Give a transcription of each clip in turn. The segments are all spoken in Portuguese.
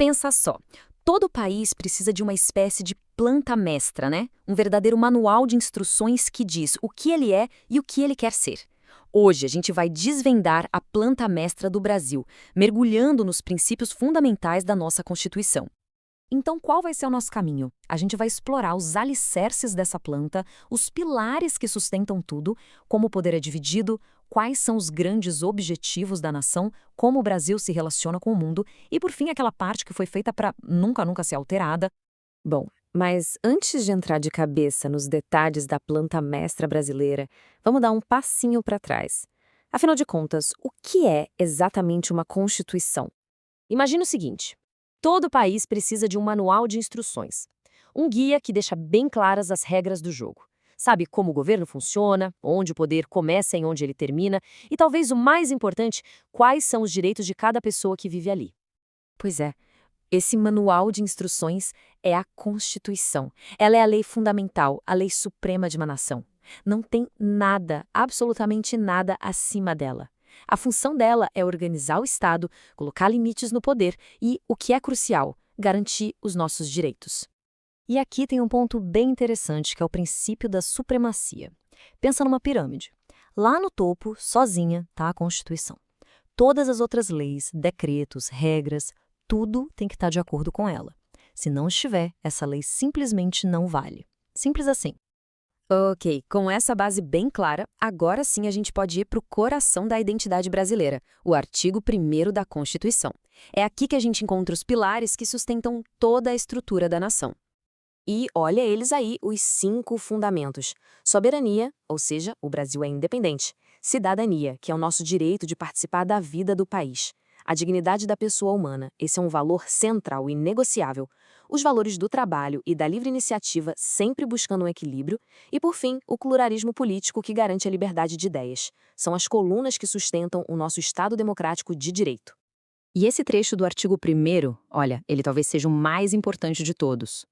Pensa só, todo país precisa de uma espécie de planta mestra, né? Um verdadeiro manual de instruções que diz o que ele é e o que ele quer ser. Hoje a gente vai desvendar a planta mestra do Brasil, mergulhando nos princípios fundamentais da nossa Constituição. Então, qual vai ser o nosso caminho? A gente vai explorar os alicerces dessa planta, os pilares que sustentam tudo, como o poder é dividido, quais são os grandes objetivos da nação, como o Brasil se relaciona com o mundo e, por fim, aquela parte que foi feita para nunca ser alterada. Bom, mas antes de entrar de cabeça nos detalhes da planta mestra brasileira, vamos dar um passinho para trás. Afinal de contas, o que é exatamente uma Constituição? Imagina o seguinte: todo país precisa de um manual de instruções, um guia que deixa bem claras as regras do jogo. Sabe como o governo funciona, onde o poder começa e onde ele termina, e talvez o mais importante, quais são os direitos de cada pessoa que vive ali. Pois é. Esse manual de instruções é a Constituição. Ela é a lei fundamental, a lei suprema de uma nação. Não tem nada, absolutamente nada acima dela. A função dela é organizar o Estado, colocar limites no poder e, o que é crucial, garantir os nossos direitos. E aqui tem um ponto bem interessante, que é o princípio da supremacia. Pensa numa pirâmide. Lá no topo, sozinha, está a Constituição. Todas as outras leis, decretos, regras, tudo tem que estar de acordo com ela. Se não estiver, essa lei simplesmente não vale. Simples assim. Ok, com essa base bem clara, agora sim a gente pode ir para o coração da identidade brasileira, o artigo 1º da Constituição. É aqui que a gente encontra os pilares que sustentam toda a estrutura da nação. E olha eles aí, os 5 fundamentos. Soberania, ou seja, o Brasil é independente. Cidadania, que é o nosso direito de participar da vida do país. A dignidade da pessoa humana, esse é um valor central e inegociável. Os valores do trabalho e da livre iniciativa, sempre buscando um equilíbrio. E, por fim, o pluralismo político que garante a liberdade de ideias. São as colunas que sustentam o nosso Estado democrático de direito. E esse trecho do artigo 1º, olha, ele talvez seja o mais importante de todos.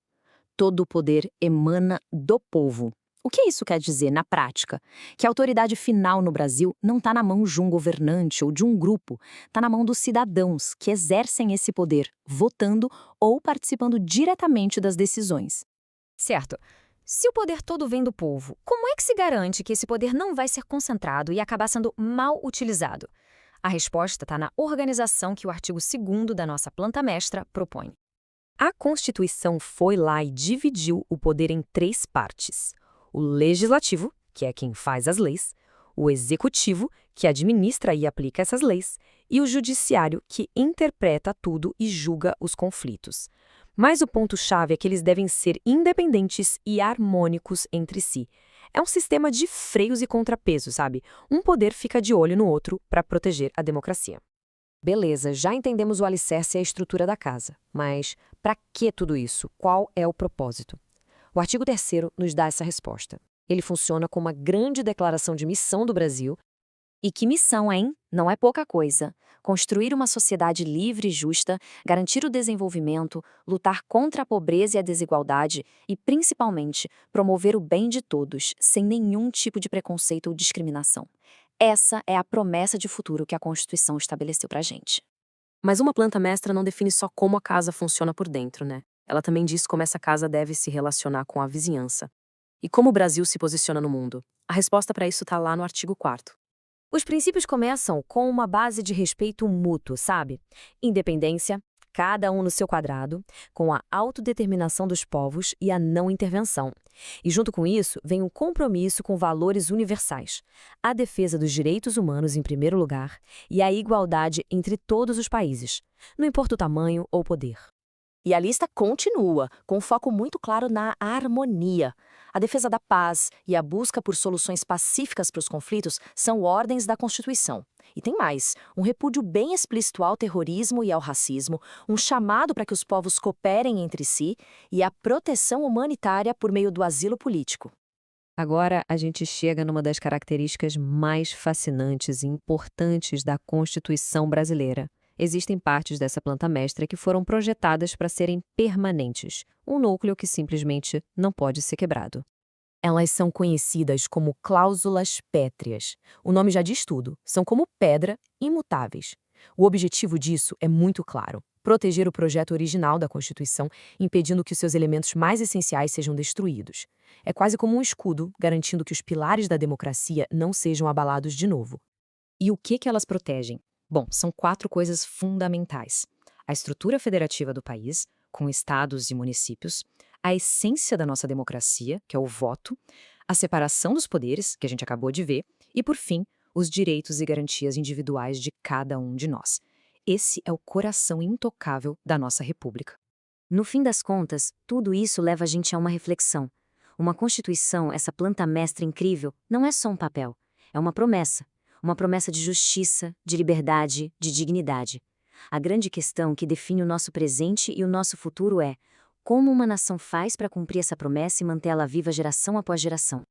Todo o poder emana do povo. O que isso quer dizer na prática? Que a autoridade final no Brasil não está na mão de um governante ou de um grupo, está na mão dos cidadãos que exercem esse poder, votando ou participando diretamente das decisões. Certo. Se o poder todo vem do povo, como é que se garante que esse poder não vai ser concentrado e acabar sendo mal utilizado? A resposta está na organização que o artigo 2º da nossa planta mestra propõe. A Constituição foi lá e dividiu o poder em 3 partes. O legislativo, que é quem faz as leis, o executivo, que administra e aplica essas leis, e o judiciário, que interpreta tudo e julga os conflitos. Mas o ponto-chave é que eles devem ser independentes e harmônicos entre si. É um sistema de freios e contrapesos, sabe? Um poder fica de olho no outro para proteger a democracia. Beleza, já entendemos o alicerce e a estrutura da casa. Mas para que tudo isso? Qual é o propósito? O artigo 3º nos dá essa resposta. Ele funciona como uma grande declaração de missão do Brasil. E que missão, hein? Não é pouca coisa. Construir uma sociedade livre e justa, garantir o desenvolvimento, lutar contra a pobreza e a desigualdade e, principalmente, promover o bem de todos, sem nenhum tipo de preconceito ou discriminação. Essa é a promessa de futuro que a Constituição estabeleceu pra gente. Mas uma planta mestra não define só como a casa funciona por dentro, né? Ela também diz como essa casa deve se relacionar com a vizinhança. E como o Brasil se posiciona no mundo. A resposta para isso está lá no artigo 4º. Os princípios começam com uma base de respeito mútuo, sabe? Independência, cada um no seu quadrado, com a autodeterminação dos povos e a não intervenção. E junto com isso, vem um compromisso com valores universais. A defesa dos direitos humanos em primeiro lugar e a igualdade entre todos os países, não importa o tamanho ou poder. E a lista continua, com um foco muito claro na harmonia. A defesa da paz e a busca por soluções pacíficas para os conflitos são ordens da Constituição. E tem mais, um repúdio bem explícito ao terrorismo e ao racismo, um chamado para que os povos cooperem entre si e a proteção humanitária por meio do asilo político. Agora a gente chega numa das características mais fascinantes e importantes da Constituição brasileira. Existem partes dessa planta mestra que foram projetadas para serem permanentes, um núcleo que simplesmente não pode ser quebrado. Elas são conhecidas como cláusulas pétreas. O nome já diz tudo, são como pedra, imutáveis. O objetivo disso é muito claro: proteger o projeto original da Constituição, impedindo que os seus elementos mais essenciais sejam destruídos. É quase como um escudo, garantindo que os pilares da democracia não sejam abalados de novo. E o que elas protegem? Bom, são 4 coisas fundamentais: a estrutura federativa do país, com estados e municípios, a essência da nossa democracia, que é o voto, a separação dos poderes, que a gente acabou de ver, e, por fim, os direitos e garantias individuais de cada um de nós. Esse é o coração intocável da nossa República. No fim das contas, tudo isso leva a gente a uma reflexão. Uma Constituição, essa planta mestra incrível, não é só um papel. É uma promessa. Uma promessa de justiça, de liberdade, de dignidade. A grande questão que define o nosso presente e o nosso futuro é: como uma nação faz para cumprir essa promessa e mantê-la viva geração após geração?